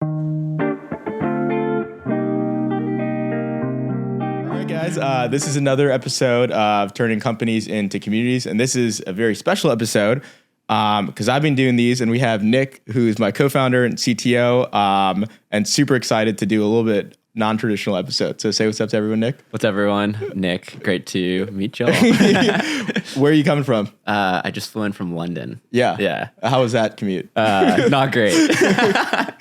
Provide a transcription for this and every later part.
All right, guys, this is another episode of Turning Companies into Communities, and this is a very special episode because I've been doing these, and we have Nick, who's my co-founder and CTO, and super excited to do a little bit non-traditional episode. So say what's up to everyone, Nick. What's up, everyone? Nick, great to meet y'all. Where are you coming from? I just flew in from London. Yeah. How was that commute? Not great.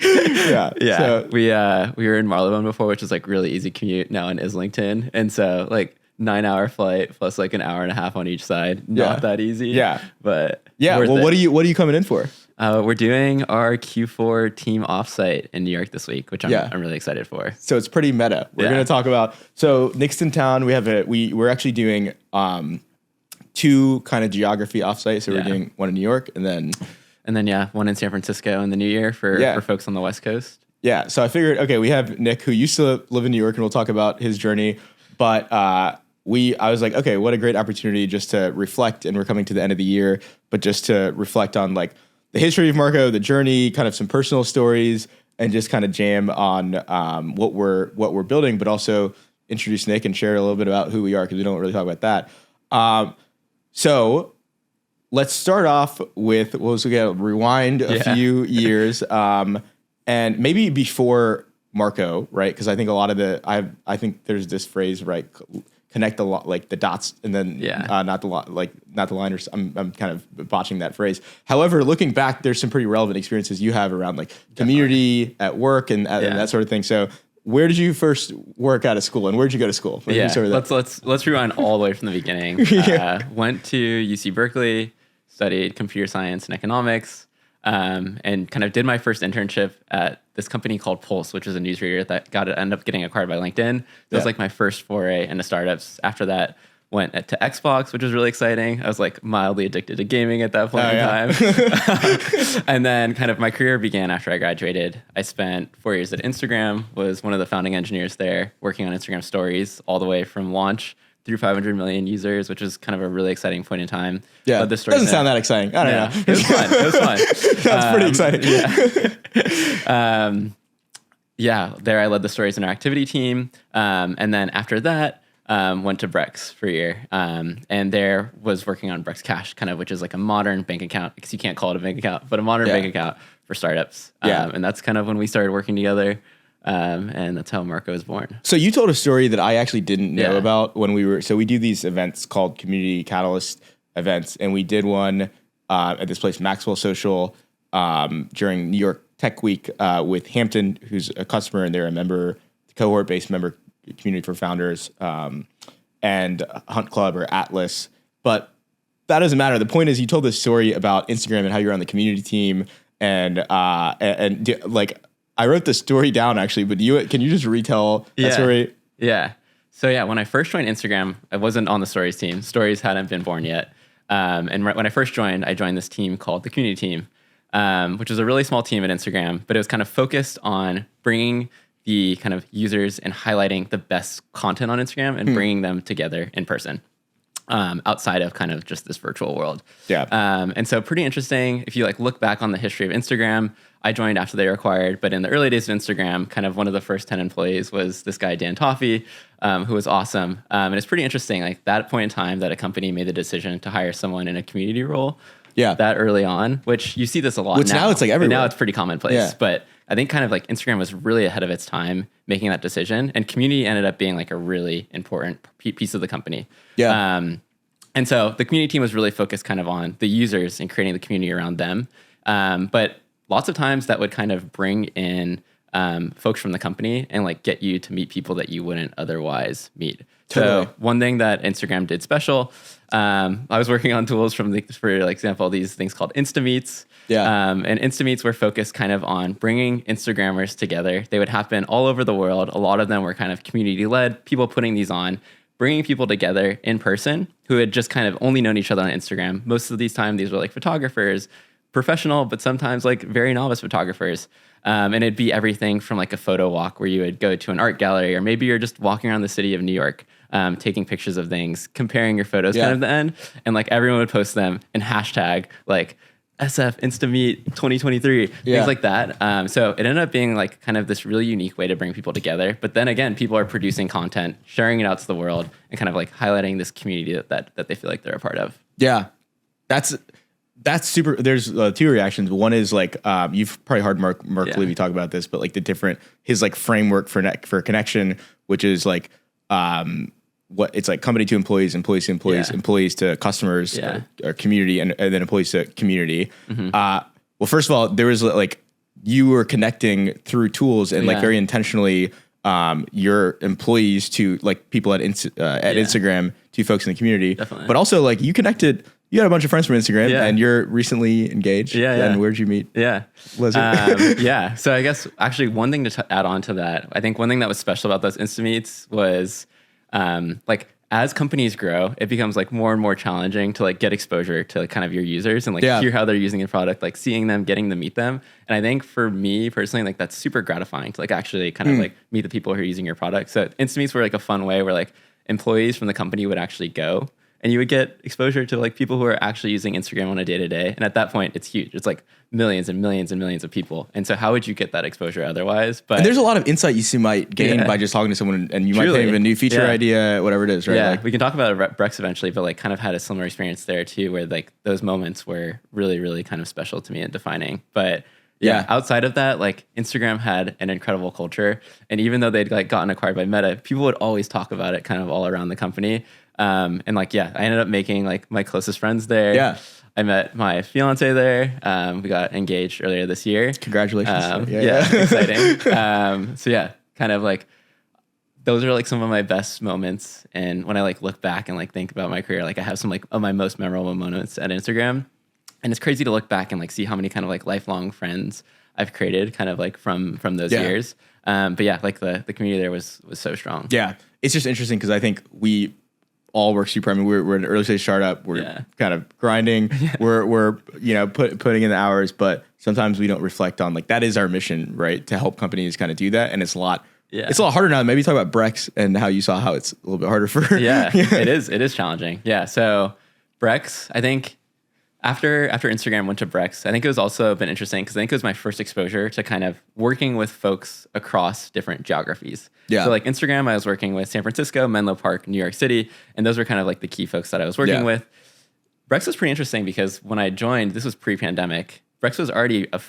Yeah. So, we were in Marylebone before, which is like really easy commute. Now in Islington, and so like 9-hour flight plus like an hour and a half on each side. Not that easy. Yeah. But yeah. Well, what are you coming in for? We're doing our Q4 team offsite in New York this week, which I'm really excited for. So it's pretty meta. We're going to talk about, so Nick's in town. We're actually doing two kind of geography offsites. So we're doing one in New York and then one in San Francisco in the new year for folks on the West Coast. Yeah. So I figured, okay, we have Nick who used to live in New York, and we'll talk about his journey. But I was like, okay, what a great opportunity just to reflect, and we're coming to the end of the year, but just to reflect on like the history of Marco, the journey, kind of some personal stories, and just kind of jam on what we're building, but also introduce Nick and share a little bit about who we are, because we don't really talk about that. So let's start off with, rewind a few years, and maybe before Marco, right? Because I think a lot of I think there's this phrase, right? Connect the dots, and then not the liners. I'm kind of botching that phrase. However, looking back, there's some pretty relevant experiences you have around like community at work and that sort of thing. So where did you first work out of school, and where did you go to school? Let's rewind all the way from the beginning. Went to UC Berkeley, studied computer science and economics, and kind of did my first internship at this company called Pulse, which is a newsreader that ended up getting acquired by LinkedIn. That was like my first foray into startups. After that, went to Xbox, which was really exciting. I was like mildly addicted to gaming at that point in time. And then kind of my career began after I graduated. I spent 4 years at Instagram, was one of the founding engineers there, working on Instagram stories all the way from launch through 500 million users, which is kind of a really exciting point in time. Yeah, it doesn't sound that exciting. I don't know. It was fun. That's pretty exciting. There I led the stories interactivity team. And then after that, went to Brex for a year. And there was working on Brex Cash, kind of, which is like a modern bank account, because you can't call it a bank account, but a modern bank account for startups. And that's kind of when we started working together. And that's how Marco was born. So you told a story that I actually didn't know about when we do these events called Community Catalyst events. And we did one at this place, Maxwell Social, during New York Tech Week with Hampton, who's a customer, and they're a member, cohort-based member community for founders, and Hunt Club or Atlas. But that doesn't matter. The point is, you told this story about Instagram and how you're on the community team, and like, I wrote the story down actually, but can you just retell that story? Yeah. So when I first joined Instagram, I wasn't on the stories team. Stories hadn't been born yet. And when I first joined, I joined this team called the community team, which was a really small team at Instagram, but it was kind of focused on bringing the kind of users and highlighting the best content on Instagram and bringing them together in person. Outside of kind of just this virtual world. And so pretty interesting. If you like look back on the history of Instagram, I joined after they were acquired, but in the early days of Instagram, kind of one of the first 10 employees was this guy, Dan Toffey, who was awesome. And it's pretty interesting, like that point in time that a company made the decision to hire someone in a community role that early on, which you see this a lot now. Now it's like everywhere. And now it's pretty commonplace, but I think kind of like Instagram was really ahead of its time making that decision, and community ended up being like a really important piece of the company. And so the community team was really focused kind of on the users and creating the community around them. But lots of times that would kind of bring in folks from the company and like get you to meet people that you wouldn't otherwise meet. Totally. So one thing that Instagram did special, I was working on tools for example, these things called Instameets. And Instameets were focused kind of on bringing Instagrammers together. They would happen all over the world. A lot of them were kind of community led, people putting these on, bringing people together in person who had just kind of only known each other on Instagram. Most of these these were like photographers, professional, but sometimes like very novice photographers. And it'd be everything from like a photo walk where you would go to an art gallery, or maybe you're just walking around the city of New York, taking pictures of things, comparing your photos kind of the end. And like everyone would post them and hashtag like SF Instameet 2023, things like that. So it ended up being like kind of this really unique way to bring people together. But then again, people are producing content, sharing it out to the world, and kind of like highlighting this community that they feel like they're a part of. Yeah, that's super. There's two reactions. One is like you've probably heard Mark Levy talk about this, but like his like framework for connection, which is like what it's like company to employees, employees to employees, employees to customers, or community, and then employees to community. Well, first of all, there was like you were connecting through tools and like very intentionally your employees to like people at Instagram to folks in the community. Definitely. But also like you had a bunch of friends from Instagram and you're recently engaged. And where'd you meet? Leslie? So I guess actually one thing to add on to that, I think one thing that was special about those Instameets was like as companies grow, it becomes like more and more challenging to like get exposure to like, kind of your users and like hear how they're using the product, like seeing them, getting to meet them. And I think for me personally, like that's super gratifying to like actually kind of like meet the people who are using your product. So Instameets were like a fun way where like employees from the company would actually go and you would get exposure to like people who are actually using Instagram on a day-to-day. And at that point, it's huge. It's like millions and millions and millions of people. And so how would you get that exposure otherwise? But and there's a lot of insight you might gain by just talking to someone, and you might think of a new feature idea, whatever it is, right? Yeah, like, we can talk about Brex eventually, but like kind of had a similar experience there too, where like those moments were really, really kind of special to me and defining. But outside of that, like Instagram had an incredible culture. And even though they'd like gotten acquired by Meta, people would always talk about it kind of all around the company. And like, I ended up making like my closest friends there. Yeah. I met my fiance there. We got engaged earlier this year. Congratulations. Exciting. So kind of like those are like some of my best moments. And when I like look back and like think about my career, like I have some like of my most memorable moments at Instagram. And it's crazy to look back and like see how many kind of like lifelong friends I've created kind of like from those years. But like the community there was so strong. Yeah. It's just interesting because I think we all work super. I mean, we're an early stage startup. We're kind of grinding. We're putting in the hours, but sometimes we don't reflect on like that is our mission, right? To help companies kind of do that, and it's a lot. It's a lot harder now. Maybe talk about Brex and how you saw how it's a little bit harder for. It is challenging. So Brex, I think. After Instagram went to Brex, I think it was also been interesting because I think it was my first exposure to kind of working with folks across different geographies. So like Instagram, I was working with San Francisco, Menlo Park, New York City, and those were kind of like the key folks that I was working with. Brex was pretty interesting because when I joined, this was pre-pandemic. Brex was already a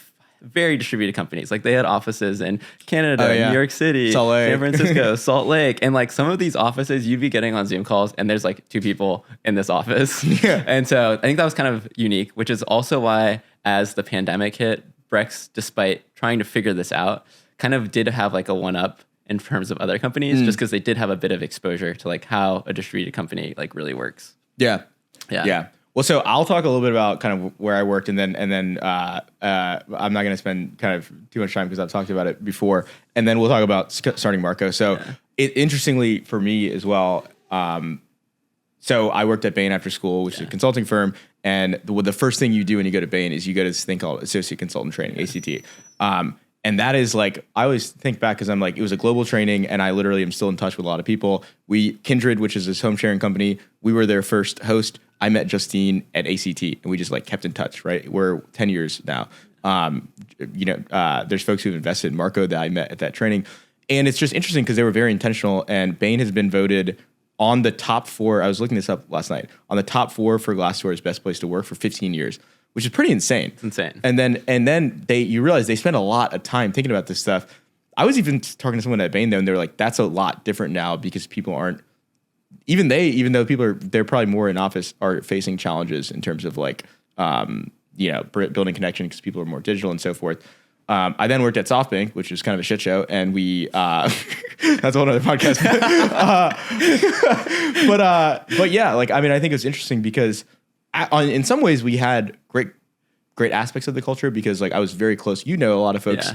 very distributed companies. Like they had offices in Canada, New York City, San Francisco, Salt Lake. And like some of these offices you'd be getting on Zoom calls and there's like 2 people in this office. And so I think that was kind of unique, which is also why as the pandemic hit, Brex, despite trying to figure this out, kind of did have like a one-up in terms of other companies just because they did have a bit of exposure to like how a distributed company like really works. Yeah. Well, so I'll talk a little bit about kind of where I worked, and then I'm not going to spend kind of too much time because I've talked about it before, and then we'll talk about starting Marco. So, interestingly for me as well, so I worked at Bain after school, which is a consulting firm, and the first thing you do when you go to Bain is you go to this thing called Associate Consultant Training, ACT. And that is like, I always think back because I'm like, it was a global training and I literally am still in touch with a lot of people. Kindred, which is this home sharing company, we were their first host. I met Justine at ACT and we just like kept in touch, right? We're 10 years now. There's folks who've invested in Marco that I met at that training. And it's just interesting because they were very intentional, and Bain has been voted on the top 4. I was looking this up last night, on the top 4 for Glassdoor's best place to work for 15 years. Which is pretty insane. It's insane. And then you realize they spend a lot of time thinking about this stuff. I was even talking to someone at Bain though, and they're like, that's a lot different now because people aren't, even though they're probably more in office, are facing challenges in terms of like, building connection because people are more digital and so forth. I then worked at SoftBank, which is kind of a shit show, and that's a whole other podcast. But yeah, like, I mean, I think it's interesting because in some ways we had great aspects of the culture because like I was very close. A lot of folks,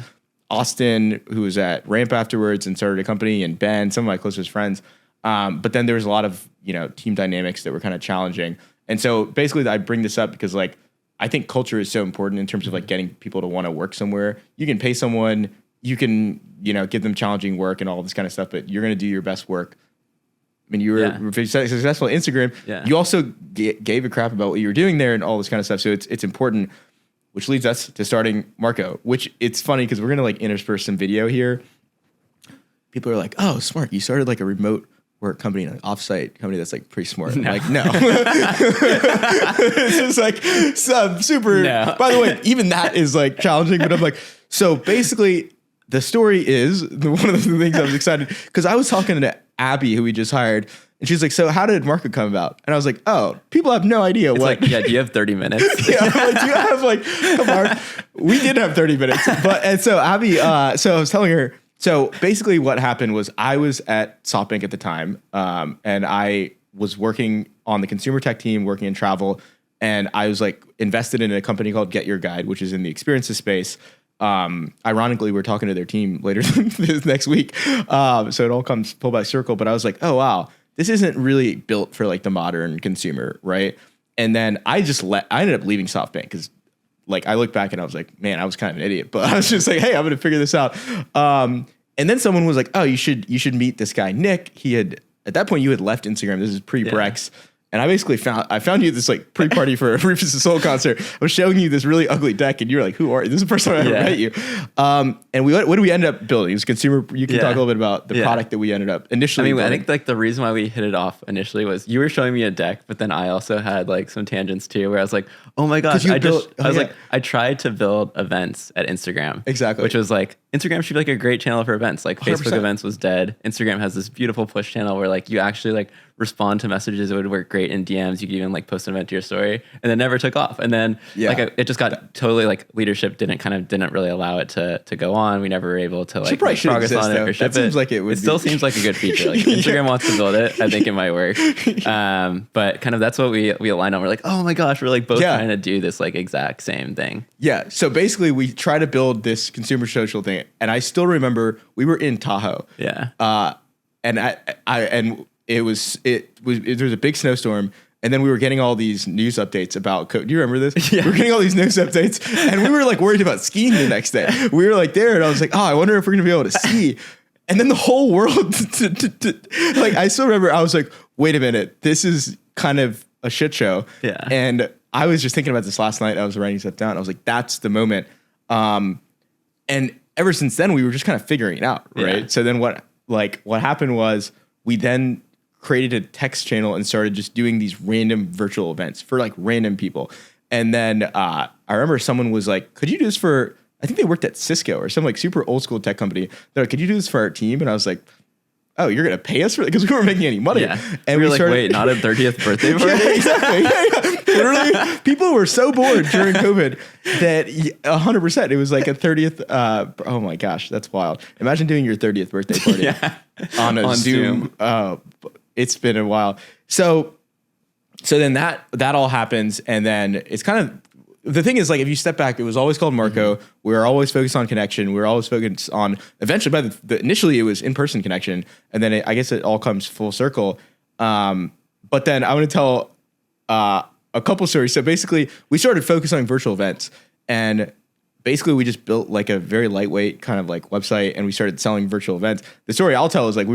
Austin, who was at Ramp afterwards and started a company, and Ben, some of my closest friends. But then there was a lot of, team dynamics that were kind of challenging. And so basically I bring this up because like, I think culture is so important in terms of like getting people to want to work somewhere. You can pay someone, you can, give them challenging work and all this kind of stuff, but you're going to do your best work. I mean, you were successful at Instagram. You also gave a crap about what you were doing there and all this kind of stuff. So it's important. which leads us to starting Marco, which it's funny because we're going to like intersperse some video here. People are like, oh, smart. You started like a remote work company, an offsite company that's like pretty smart. I'm like, no. It's just like some super, by the way, even that is like challenging, but I'm like, so basically the story is one of the things I was excited because I was talking to Abby, who we just hired, and she's like, so how did Marco come about? And I was like, oh, people have no idea it's what. Like, yeah, do you have 30 minutes? Yeah, like, do you have like, we did have 30 minutes, and so Abby, so I was telling her, so basically what happened was I was at SoftBank at the time, and I was working on the consumer tech team, working in travel, and I was like invested in a company called Get Your Guide, which is in the experiences space. Ironically, we're talking to their team later this next week. So it all comes full back circle. But I was like, oh, wow, this isn't really built for like the modern consumer. Right. And then I ended up leaving SoftBank because like I look back and I was like, man, I was kind of an idiot. But I was just like, hey, I'm going to figure this out. And then someone was like, oh, you should meet this guy, Nick. He had at that point you had left Instagram. This is pre-Brex. And I basically found you this like pre-party for a Rufus the Soul concert. I was showing you this really ugly deck, and you were like, "Who are you?" This is the first time I ever met you. And what did we end up building? It was consumer. You can talk a little bit about the product that we ended up initially. I think like the reason why we hit it off initially was you were showing me a deck, but then I also had like some tangents too, where I was like, "Oh my gosh!" I tried to build events at Instagram, exactly, which was like Instagram should be like a great channel for events. Like 100%. Facebook events was dead. Instagram has this beautiful push channel where like you actually like respond to messages. It would work great in DMs. You could even like post an event to your story, and then never took off. And then it just got totally like leadership didn't really allow it to go on. We never were able to like make progress on it or ship it. Seems like it still seems like a good feature. Like Instagram wants to build it. I think it might work. But kind of that's what we aligned on. We're like, oh my gosh, we're like both trying to do this like exact same thing. Yeah. So basically we try to build this consumer social thing. And I still remember we were in Tahoe. Yeah. And there was a big snowstorm, and then we were getting all these news updates about do you remember this? Yeah. We were getting all these news updates, and we were like worried about skiing the next day. We were like there, and I was like, oh, I wonder if we're gonna be able to ski. And then the whole world, like I still remember, I was like, wait a minute, this is kind of a shit show. Yeah. And I was just thinking about this last night. I was writing stuff down. I was like, that's the moment. And ever since then, we were just kind of figuring it out, right? Yeah. So then what happened was we then created a text channel and started just doing these random virtual events for like random people. And then I remember someone was like, could you do this for, I think they worked at Cisco or some like super old school tech company. They're like, could you do this for our team? And I was like, oh, you're going to pay us for it? Because we weren't making any money. Yeah. And we were like, wait, not a 30th birthday party? Yeah, exactly. Yeah. Literally, people were so bored during COVID that 100%, it was like a 30th. Oh my gosh, that's wild. Imagine doing your 30th birthday party on Zoom. It's been a while. So then that all happens. And then it's kind of, the thing is, like, if you step back, it was always called Marco. Mm-hmm. We were always focused on connection. We were always focused on, eventually, initially it was in-person connection. And then I guess it all comes full circle. But then I want to tell a couple stories. So basically, we started focusing on virtual events. And basically, we just built like a very lightweight kind of like website. And we started selling virtual events. The story I'll tell is like,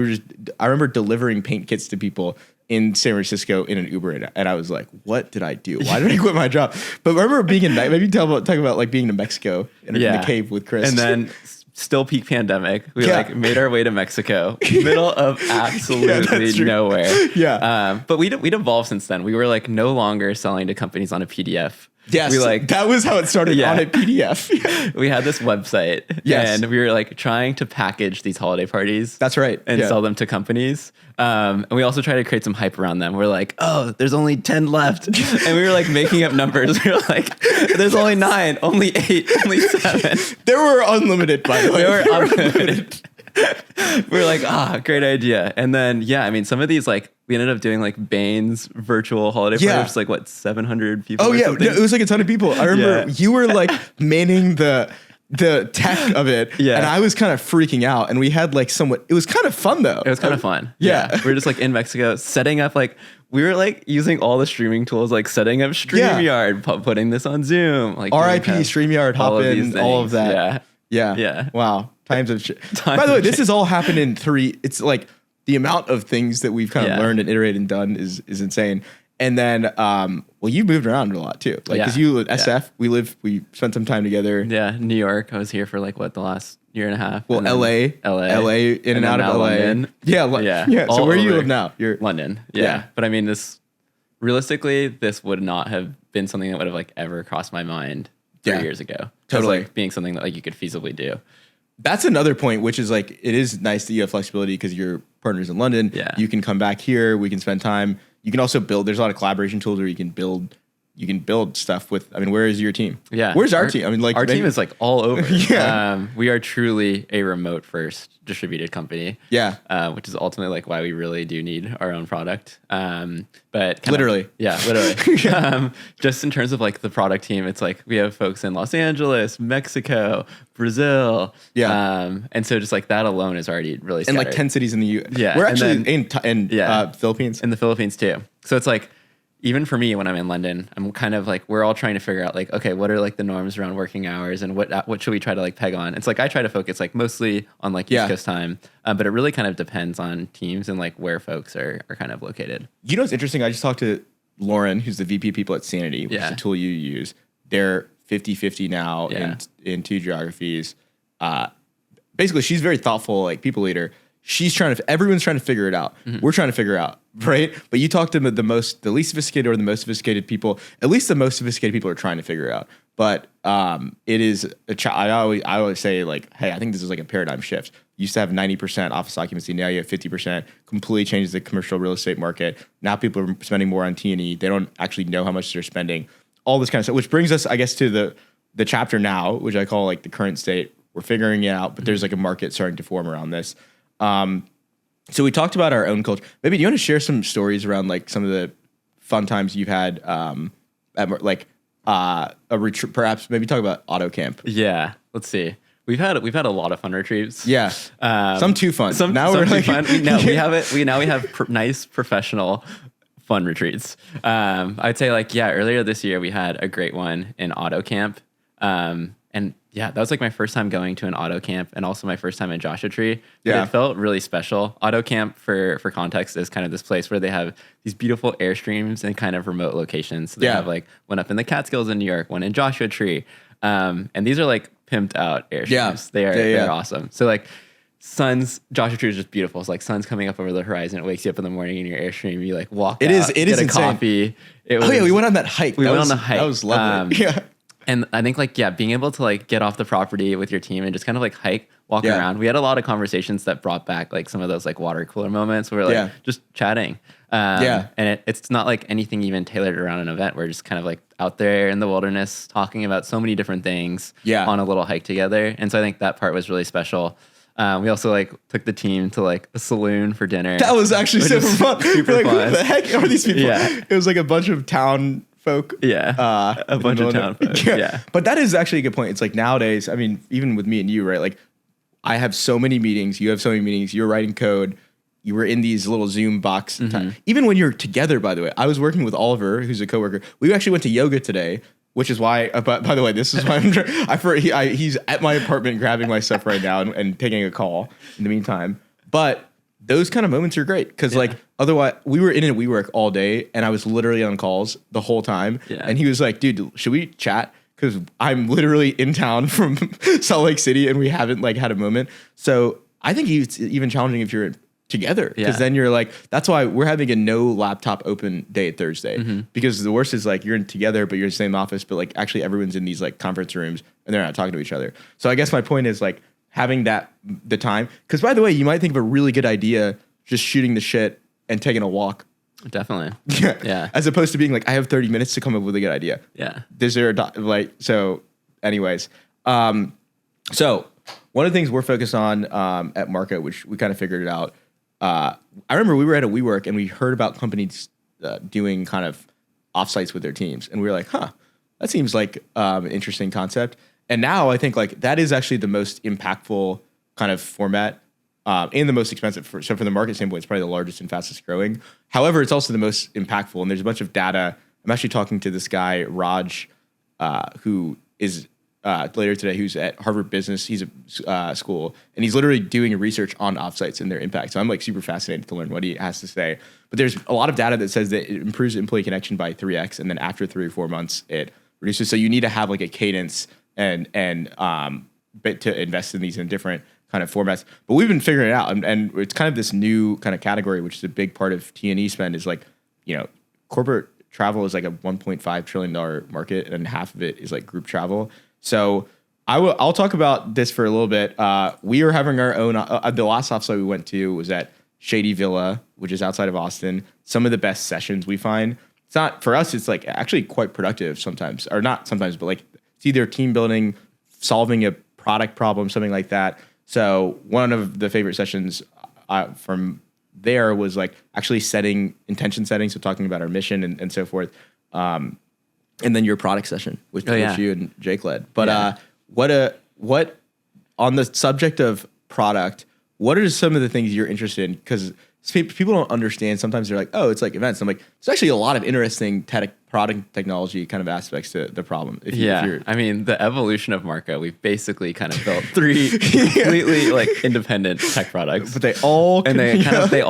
I remember delivering paint kits to people in San Francisco in an Uber, and I was like, "What did I do? Why did I quit my job?" But I remember being maybe talk about like being to Mexico in the cave with Chris, and then still peak pandemic. We like made our way to Mexico, middle of absolutely nowhere. Yeah, but we'd evolved since then. We were like no longer selling to companies on a PDF. Yes, that was how it started on a PDF. We had this website, and we were like trying to package these holiday parties. That's right, and sell them to companies. And we also tried to create some hype around them. We're like, oh, there's only 10 left, and we were like making up numbers. We were like, there's only 9, only 8, only 7. They were unlimited, by the way. They were unlimited. We were like, great idea. And then, some of these, like, we ended up doing like Bane's virtual holiday party, like what, 700 people? Oh, yeah. It was like a ton of people. I remember you were like manning the tech of it. Yeah. And I was kind of freaking out. And we had like it was kind of fun though. It was kind of fun. Yeah. We were just like in Mexico setting up we were like using all the streaming tools, like setting up StreamYard, putting this on Zoom. Like RIP, StreamYard, Hopin, all of that. Yeah. Wow. Times of shit. By the way, this has all happened in 3. It's like the amount of things that we've kind of learned and iterated and done is insane. And then, well, you moved around a lot too. Like, cause you live SF, we spent some time together. Yeah. New York. I was here for like the last year and a half. Well, LA, in and out of LA. London. Yeah. So where do you live now? You're London. Yeah. But I mean, realistically, this would not have been something that would have like ever crossed my mind 3 years ago. Totally. Like being something that like you could feasibly do. That's another point, which is like, it is nice that you have flexibility because your partner's in London. Yeah. You can come back here. We can spend time. You can also build. There's a lot of collaboration tools where you can build stuff with. I mean, where is your team? Yeah. Where's our team? I mean, like our team is like all over. Yeah. We are truly a remote first distributed company. Yeah. Which is ultimately like why we really do need our own product. But literally. Just in terms of like the product team, it's like we have folks in Los Angeles, Mexico, Brazil. Yeah. And so just like that alone is already really scattered. And like 10 cities in the U.S. Yeah. We're actually in Philippines. In the Philippines too. So it's like, even for me, when I'm in London, I'm kind of like, we're all trying to figure out like, okay, what are like the norms around working hours and what should we try to like peg on? It's like, I try to focus like mostly on like East Coast time, but it really kind of depends on teams and like where folks are kind of located. You know what's interesting? I just talked to Lauren, who's the VP people at Sanity, which is a tool you use. They're 50-50 now in two geographies. Basically, she's very thoughtful, like people leader. Everyone's trying to figure it out. Mm-hmm. We're trying to figure it out, right? But you talk to the least sophisticated or the most sophisticated people. At least the most sophisticated people are trying to figure it out. But it is I always say like, hey, I think this is like a paradigm shift. You used to have 90% office occupancy. Now you have 50%. Completely changes the commercial real estate market. Now people are spending more on T&E. They don't actually know how much they're spending. All this kind of stuff, which brings us, I guess, to the chapter now, which I call like the current state. We're figuring it out, but there's like a market starting to form around this. So we talked about our own culture. Maybe do you want to share some stories around like some of the fun times you've had at like a retreat? Perhaps maybe talk about auto camp. Yeah, let's see. We've had a lot of fun retreats. Yeah, some too fun. Now we're like fun. We have nice professional fun retreats. I'd say like earlier this year we had a great one in auto camp. And yeah, that was like my first time going to an auto camp and also my first time in Joshua Tree. Yeah. It felt really special. Auto camp, for context, is kind of this place where they have these beautiful Airstreams in kind of remote locations. So they have like one up in the Catskills in New York, one in Joshua Tree. And these are like pimped out Airstreams. Yeah. They're awesome. So like Joshua Tree is just beautiful. It's like sun's coming up over the horizon. It wakes you up in the morning in your Airstream. You like walk out, it is get a insane. Coffee. We went on that hike. We went on the hike. That was lovely. And I think like, being able to like get off the property with your team and just kind of like hike, walk around. We had a lot of conversations that brought back like some of those like water cooler moments where we're like just chatting. And it's not like anything even tailored around an event. We're just kind of like out there in the wilderness talking about so many different things on a little hike together. And so I think that part was really special. We also like took the team to like a saloon for dinner. That was actually super fun. Super like, fun. Who the heck are these people? Yeah. It was like a bunch of town folk. A bunch of town folk. Yeah. But that is actually a good point. It's like nowadays, I mean, even with me and you, right? Like I have so many meetings. You have so many meetings. You're writing code. You were in these little Zoom box. Mm-hmm. Even when you're together, by the way, I was working with Oliver, who's a coworker. We actually went to yoga today, which is why, by the way, this is why he's at my apartment grabbing my stuff right now and taking a call in the meantime. But those kind of moments are great because like otherwise we were in a WeWork all day and I was literally on calls the whole time. Yeah. And he was like, dude, should we chat? Because I'm literally in town from Salt Lake City and we haven't like had a moment. So I think it's even challenging if you're together because then you're like, that's why we're having a no laptop open day at Thursday because the worst is like you're in together, but you're in the same office, but like actually everyone's in these like conference rooms and they're not talking to each other. So I guess my point is like, having the time, because by the way, you might think of a really good idea just shooting the shit and taking a walk. Definitely. Yeah. As opposed to being like, I have 30 minutes to come up with a good idea. Yeah. So anyways. So one of the things we're focused on at Market, which we kind of figured it out. I remember we were at a WeWork and we heard about companies doing kind of offsites with their teams. And we were like, that seems like an interesting concept. And now I think like that is actually the most impactful kind of format and the most expensive. So from the market standpoint, it's probably the largest and fastest growing. However, it's also the most impactful. And there's a bunch of data. I'm actually talking to this guy, Raj, who is later today who's at Harvard Business. He's a school, and he's literally doing research on offsites and their impact. So I'm like super fascinated to learn what he has to say. But there's a lot of data that says that it improves employee connection by 3x, and then after 3 or 4 months, it reduces. So you need to have like a cadence and bit to invest in these in different kind of formats. But we've been figuring it out, and it's kind of this new kind of category, which is a big part of T&E spend. Is like, corporate travel is like a $1.5 trillion market, and half of it is like group travel. So I'll talk about this for a little bit. We are having our own. The last offsite we went to was at Shady Villa, which is outside of Austin. Some of the best sessions we find. It's not for us. It's like actually quite productive sometimes, or not sometimes, but like it's either team building, solving a product problem, something like that. So one of the favorite sessions from there was like actually intention setting. So talking about our mission and so forth. And then your product session, which you and Jake led. But what on the subject of product, what are some of the things you're interested in? Because people don't understand. Sometimes they're like, oh, it's like events. I'm like, there's actually a lot of interesting product technology kind of aspects to the problem. I mean, the evolution of Marco, we've basically kind of built 3 completely like independent tech products. But they all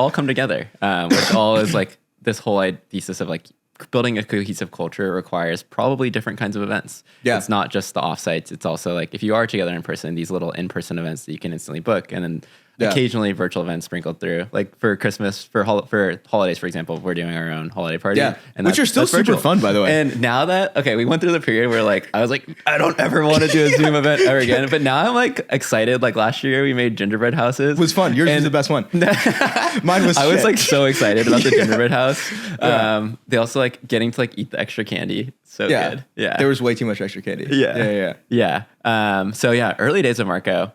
come together, which all is like this whole thesis of like, building a cohesive culture requires probably different kinds of events. Yeah. It's not just the offsites. It's also like if you are together in person, these little in-person events that you can instantly book, and then occasionally virtual events sprinkled through. Like for Christmas, for holidays, for example, we're doing our own holiday party. Yeah, which are still super fun, by the way. And now that, we went through the period where like, I was like, I don't ever want to do a Zoom event ever again. But now I'm like excited. Like last year we made gingerbread houses. It was fun. Yours was the best one. Mine was I was like so excited about the gingerbread house. They also like getting to like eat the extra candy. So good. Yeah. There was way too much extra candy. Yeah. So early days of Marco,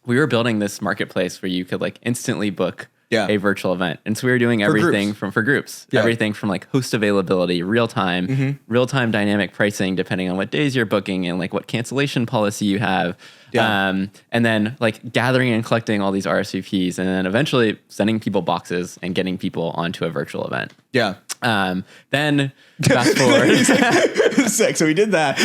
we were building this marketplace where you could like instantly book a virtual event. And so we were doing everything for groups, everything from like host availability, real time dynamic pricing, depending on what days you're booking and like what cancellation policy you have. And then like gathering and collecting all these RSVPs, and then eventually sending people boxes and getting people onto a virtual event. Yeah. Then fast forward. Sick. So we did that.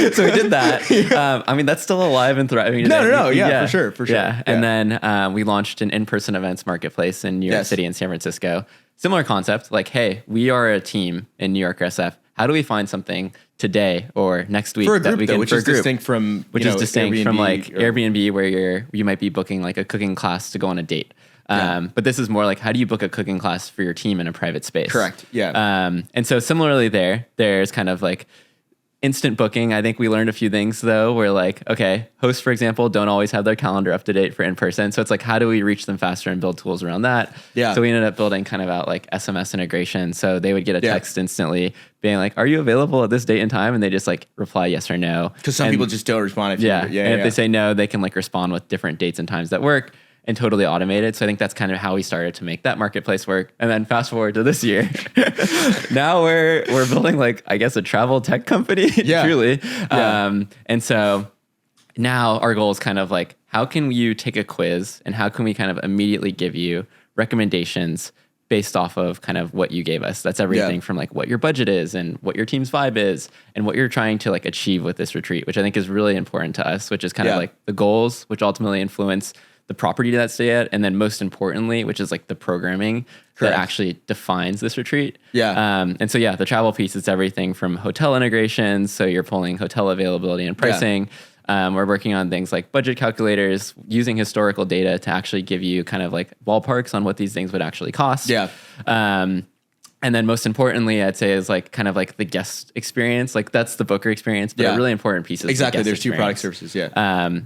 I mean, that's still alive and thriving today. No. Yeah, for sure. Yeah. And then we launched an in-person events marketplace in New York City and San Francisco. Similar concept, like, hey, we are a team in New York SF. How do we find something today or next week for a group, that we can, which is distinct from Airbnb like Airbnb, where you might be booking like a cooking class to go on a date. But this is more like, how do you book a cooking class for your team in a private space? Correct. Yeah. And so similarly there's kind of like instant booking. I think we learned a few things though, where like, okay, hosts, for example, don't always have their calendar up to date for in-person. So it's like, how do we reach them faster and build tools around that? Yeah. So we ended up building kind of out like SMS integration. So they would get a text instantly being like, are you available at this date and time? And they just like reply yes or no. Because some people just don't respond. If they say no, they can like respond with different dates and times that work. And totally automated. So I think that's kind of how we started to make that marketplace work. And then fast forward to this year. Now we're building like, I guess, a travel tech company, truly. And so now our goal is kind of like, how can you take a quiz and how can we kind of immediately give you recommendations based off of kind of what you gave us? That's everything from like what your budget is and what your team's vibe is and what you're trying to like achieve with this retreat, which I think is really important to us, which is kind of like the goals, which ultimately influence the property that stay at, and then most importantly, which is like the programming that actually defines this retreat. And so the travel piece is everything from hotel integrations. So you're pulling hotel availability and pricing. We're working on things like budget calculators, using historical data to actually give you kind of like ballparks on what these things would actually cost. And then most importantly, I'd say is like kind of like the guest experience. Like that's the booker experience, but a really important piece is exactly. The There's experience. 2 product services.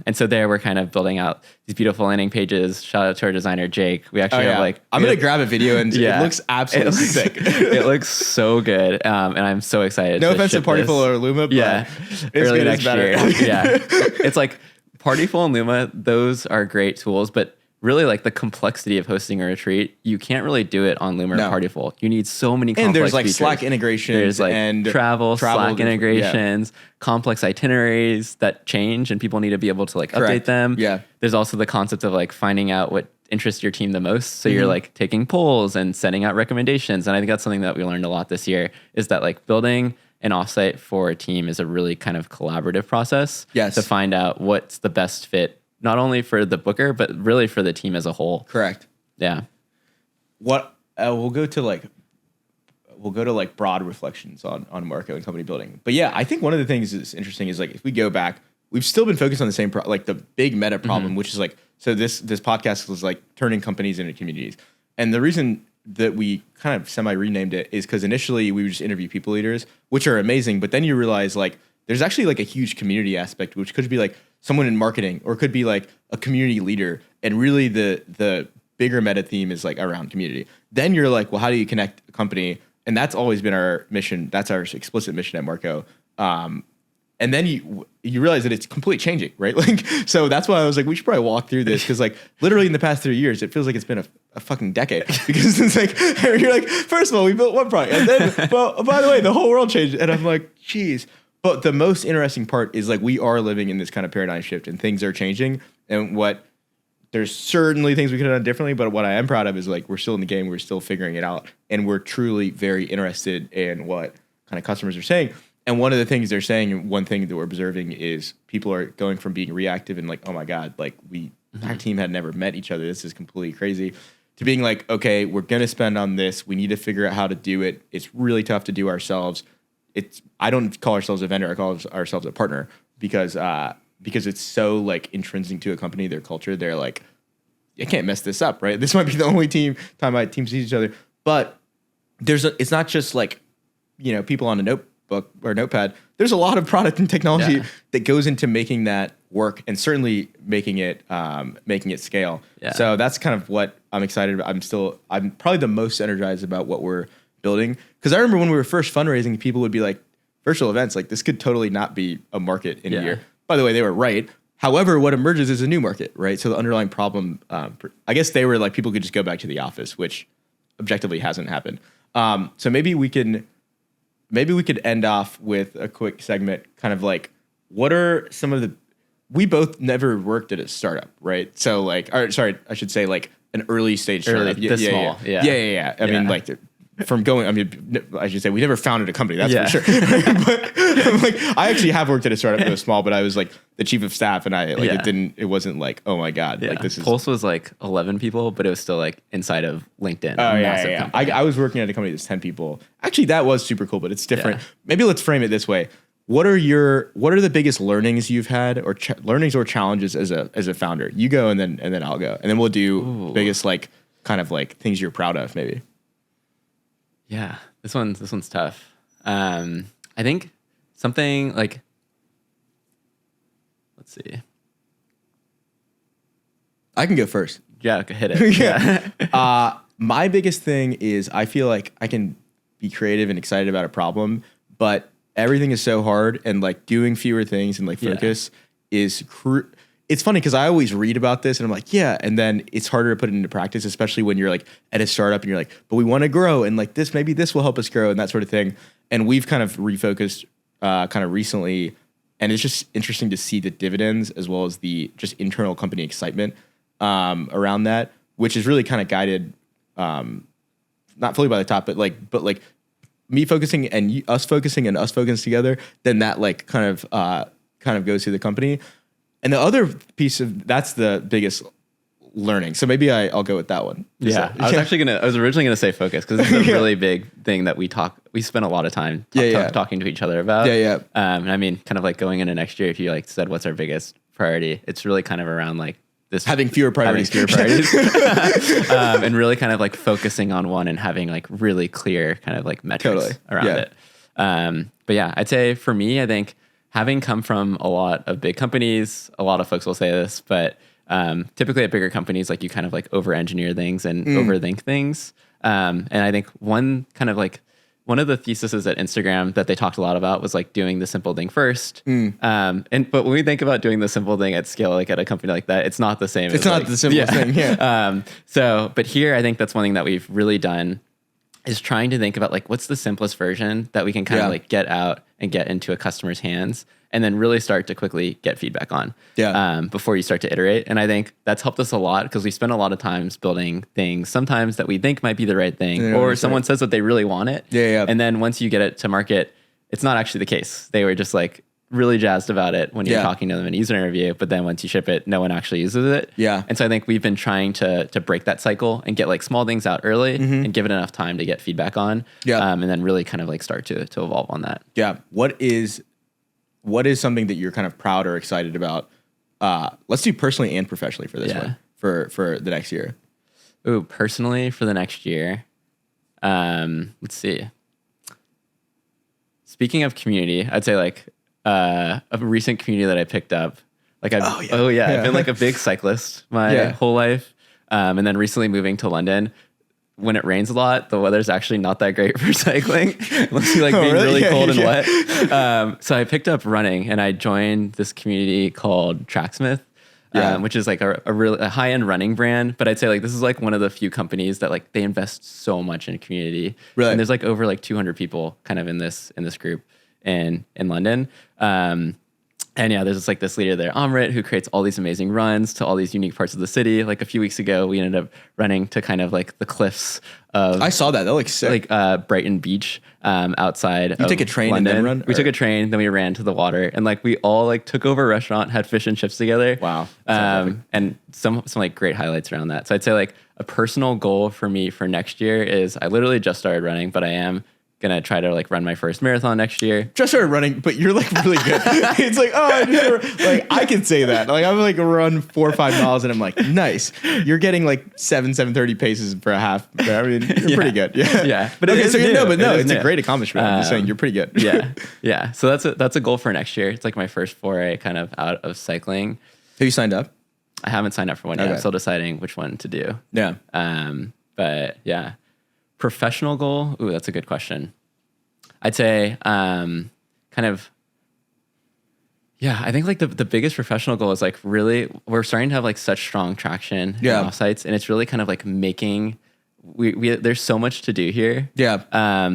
And so there we're kind of building out these beautiful landing pages. Shout out to our designer, Jake. We actually have like, I'm going to grab a video and it looks absolutely sick. It looks so good. And I'm so excited. No offense to Partyful or Luma, but early next year. It's like Partyful and Luma. Those are great tools, but really like the complexity of hosting a retreat, you can't really do it on Loom or Partyful. You need so many complex features. And there's like features. Slack integrations. There's like and travel Slack integrations, complex itineraries that change and people need to be able to like update them. There's also the concept of like finding out what interests your team the most. So you're like taking polls and sending out recommendations. And I think that's something that we learned a lot this year is that like building an offsite for a team is a really kind of collaborative process. Yes. To find out what's the best fit, not only for the booker, but really for the team as a whole. Correct. Yeah. What we'll go to like broad reflections on Marco and company building. But yeah, I think one of the things that's interesting is like if we go back, we've still been focused on the same like the big meta problem, which is like so this podcast was like turning companies into communities. And the reason that we kind of semi renamed it is because initially we would just interview people leaders, which are amazing, but then you realize like there's actually like a huge community aspect, which could be like someone in marketing or could be like a community leader. And really the bigger meta theme is like around community. Then you're like, well, how do you connect a company? And that's always been our mission. That's our explicit mission at Marco. And then you realize that it's completely changing, right? Like, so that's why I was like, we should probably walk through this because like literally in the past 3 years, it feels like it's been a fucking decade because it's like, you're like, first of all, we built one product and then, well, by the way, the whole world changed. And I'm like, geez. But the most interesting part is like, we are living in this kind of paradigm shift and things are changing. And there's certainly things we could have done differently, but what I am proud of is like, we're still in the game. We're still figuring it out. And we're truly very interested in what kind of customers are saying. And one of the things they're saying, and one thing that we're observing is people are going from being reactive and like, oh my God, like our team had never met each other. This is completely crazy. To being like, okay, we're going to spend on this. We need to figure out how to do it. It's really tough to do ourselves. I don't call ourselves a vendor. I call ourselves a partner because it's so like intrinsic to a company, their culture. They're like, I can't mess this up, right? This might be the only time my team sees each other. But it's not just like, people on a notebook or notepad. There's a lot of product and technology that goes into making that work and certainly making it scale. Yeah. So that's kind of what I'm excited about. I'm probably the most energized about what we're building. Because I remember when we were first fundraising, people would be like, virtual events, like this could totally not be a market in a year. By the way, they were right. However, what emerges is a new market, right? So the underlying problem, I guess they were like, people could just go back to the office, which objectively hasn't happened. So maybe we could end off with a quick segment, kind of like, what are some of we both never worked at a startup, right? So like, I should say like an early stage startup. Small. Yeah. I mean, like I should say we never founded a company, that's for sure. But like, I actually have worked at a startup that was small, but I was like the chief of staff and it wasn't like, oh my God, like this is. Pulse was like 11 people, but it was still like inside of LinkedIn. Oh yeah. I was working at a company that's 10 people. Actually, that was super cool, but it's different. Yeah. Maybe let's frame it this way. What are the biggest learnings you've had or learnings or challenges as a founder? You go and then I'll go. And then we'll do biggest like kind of like things you're proud of maybe. Yeah, this one's tough. I think something like, let's see. I can go first. Yeah, hit it. Yeah. My biggest thing is I feel like I can be creative and excited about a problem, but everything is so hard and like doing fewer things and like focus is it's funny because I always read about this and I'm like, yeah. And then it's harder to put it into practice, especially when you're like at a startup and you're like, but we want to grow and like maybe this will help us grow and that sort of thing. And we've kind of refocused kind of recently. And it's just interesting to see the dividends as well as the just internal company excitement around that, which is really kind of guided, not fully by the top, but like me focusing and us focusing together, then that like kind of goes through the company. And the other piece that's the biggest learning. So maybe I'll go with that one. Yeah. I was originally going to say focus because it's a really big thing that we spend a lot lot of time talking to each other about. Yeah. And I mean, kind of like going into next year, if you like said, what's our biggest priority? It's really kind of around like this having fewer priorities, and really kind of like focusing on one and having like really clear kind of like metrics around it. But yeah, I'd say for me, I think having come from a lot of big companies, a lot of folks will say this, but typically at bigger companies, like you kind of like over-engineer things and overthink things. And I think one of the theses at Instagram that they talked a lot about was like doing the simple thing first. But when we think about doing the simple thing at scale, like at a company like that, it's not the same. It's not the simple thing. Yeah. But here, I think that's one thing that we've really done is trying to think about like, what's the simplest version that we can kind of like get out and get into a customer's hands and then really start to quickly get feedback on before you start to iterate. And I think that's helped us a lot because we spend a lot of times building things sometimes that we think might be the right thing or someone says that they really want it. Yeah. And then once you get it to market, it's not actually the case. They were just like really jazzed about it when you're talking to them in a user interview, but then once you ship it, no one actually uses it. Yeah. And so I think we've been trying to break that cycle and get like small things out early and give it enough time to get feedback on. Yeah. And then really kind of like start to evolve on that. Yeah. What is something that you're kind of proud or excited about? Let's do personally and professionally for this one for the next year. Ooh, personally for the next year. Let's see. Speaking of community, I'd say like a recent community that I picked up. Like I've been like a big cyclist my whole life. And then recently moving to London, when it rains a lot, the weather's actually not that great for cycling. Unless you like being really cold and wet. So I picked up running and I joined this community called Tracksmith. Which is like a high-end running brand, but I'd say like this is like one of the few companies that like they invest so much in community. Really? And there's like over like 200 people kind of in this group in London. And yeah, there's just like this leader there, Amrit, who creates all these amazing runs to all these unique parts of the city. Like a few weeks ago, we ended up running to kind of like the cliffs of... I saw that. That looks sick. Like Brighton Beach outside You take a train London. And then run? We took a train, then we ran to the water. And like we all like took over a restaurant, had fish and chips together. Wow. And some like great highlights around that. So I'd say like a personal goal for me for next year is I literally just started running, but I am gonna try to like run my first marathon next year. Just started running, but you're like really good. It's like, like I can say that. Like I'm like run 4 or 5 miles and I'm like, nice. You're getting like 7:30 paces per a half. I mean, you're pretty good. Yeah. Yeah. But okay, it's a great accomplishment. I'm just saying you're pretty good. Yeah. So that's a goal for next year. It's like my first foray kind of out of cycling. Have you signed up? I haven't signed up for one yet. I'm still deciding which one to do. Yeah. But yeah. Professional goal? Ooh, that's a good question. I'd say I think like the biggest professional goal is like really, we're starting to have like such strong traction in offsites, and it's really kind of like making, we there's so much to do here. Yeah.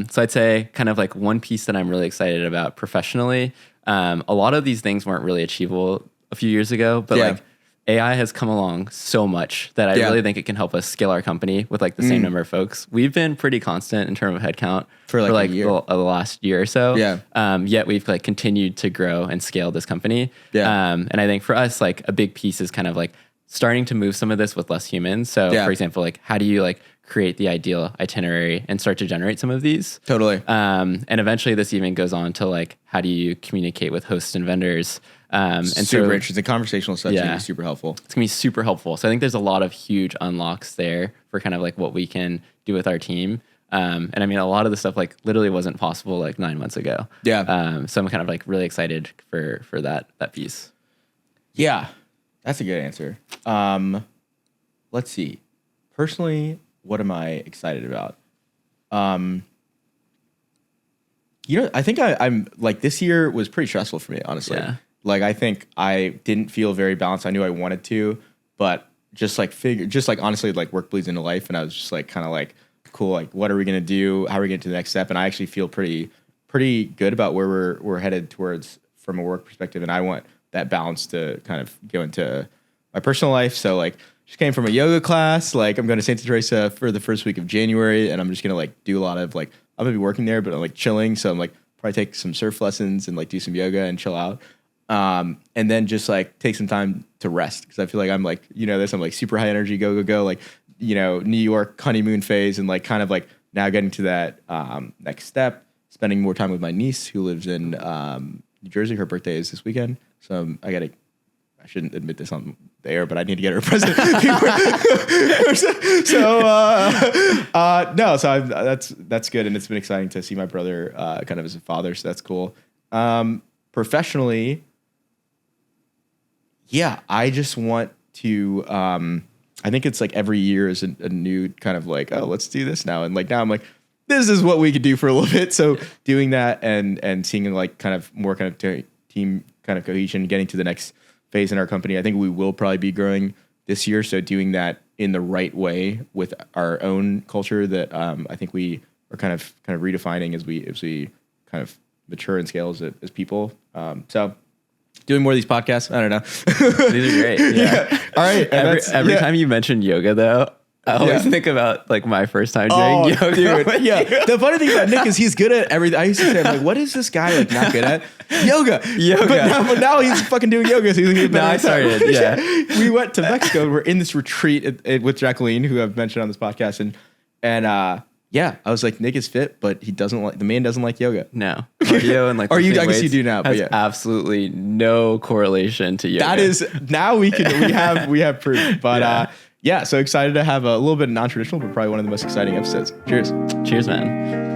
So I'd say kind of like one piece that I'm really excited about professionally, a lot of these things weren't really achievable a few years ago, but like AI has come along so much that I really think it can help us scale our company with like the same number of folks. We've been pretty constant in terms of headcount for like the last year or so. Yeah. Yet we've like continued to grow and scale this company. Yeah. And I think for us, like a big piece is kind of like starting to move some of this with less humans. So for example, like how do you like create the ideal itinerary and start to generate some of these? Totally. And eventually this even goes on to like, how do you communicate with hosts and vendors? And super interesting. Conversational stuff is going to be super helpful. It's going to be super helpful. So I think there's a lot of huge unlocks there for kind of like what we can do with our team. And I mean, a lot of the stuff like literally wasn't possible like 9 months ago. Yeah. So I'm kind of like really excited for that piece. Yeah, that's a good answer. Let's see. Personally, what am I excited about? I think I'm like, this year was pretty stressful for me, honestly. Yeah. Like, I think I didn't feel very balanced. I knew I wanted to, but just like honestly, like work bleeds into life. And I was just like, kind of like, cool. Like, what are we going to do? How are we getting to the next step? And I actually feel pretty good about where we're headed towards from a work perspective. And I want that balance to kind of go into my personal life. So like, just came from a yoga class. Like, I'm going to Santa Teresa for the first week of January, and I'm just going to like do a lot of like, I'm going to be working there, but I'm like chilling. So I'm like probably take some surf lessons and like do some yoga and chill out. And then just like take some time to rest. Cause I feel like I'm like, I'm like super high energy, go, like, New York honeymoon phase, and like kind of like now getting to that, next step, spending more time with my niece who lives in, New Jersey. Her birthday is this weekend. So I shouldn't admit this on the air, but I need to get her a present. That's good. And it's been exciting to see my brother, kind of as a father. So that's cool. Professionally, yeah, I just want to, I think it's like every year is a new kind of like, oh, let's do this now. And like, now I'm like, this is what we could do for a little bit. So doing that and seeing like kind of more kind of team kind of cohesion, getting to the next phase in our company. I think we will probably be growing this year. So doing that in the right way with our own culture that, I think we are kind of redefining as we kind of mature and scale as people. So doing more of these podcasts. I don't know. These are great. Yeah. All right. Every time you mention yoga though, I always think about like my first time doing yoga. Dude, yeah. The funny thing about Nick is he's good at everything. I used to say, I'm like, what is this guy like not good at? Yoga. But now he's fucking doing yoga. So he's gonna get better. Now I started, yeah. We went to Mexico. We're in this retreat with Jacqueline, who I've mentioned on this podcast. And I was like, Nick is fit, but the man doesn't like yoga. No. Cardio and like or you, I guess you do now, but has absolutely no correlation to yoga. That is, now we have proof. But so excited to have a little bit of non-traditional, but probably one of the most exciting episodes. Cheers. Cheers, man.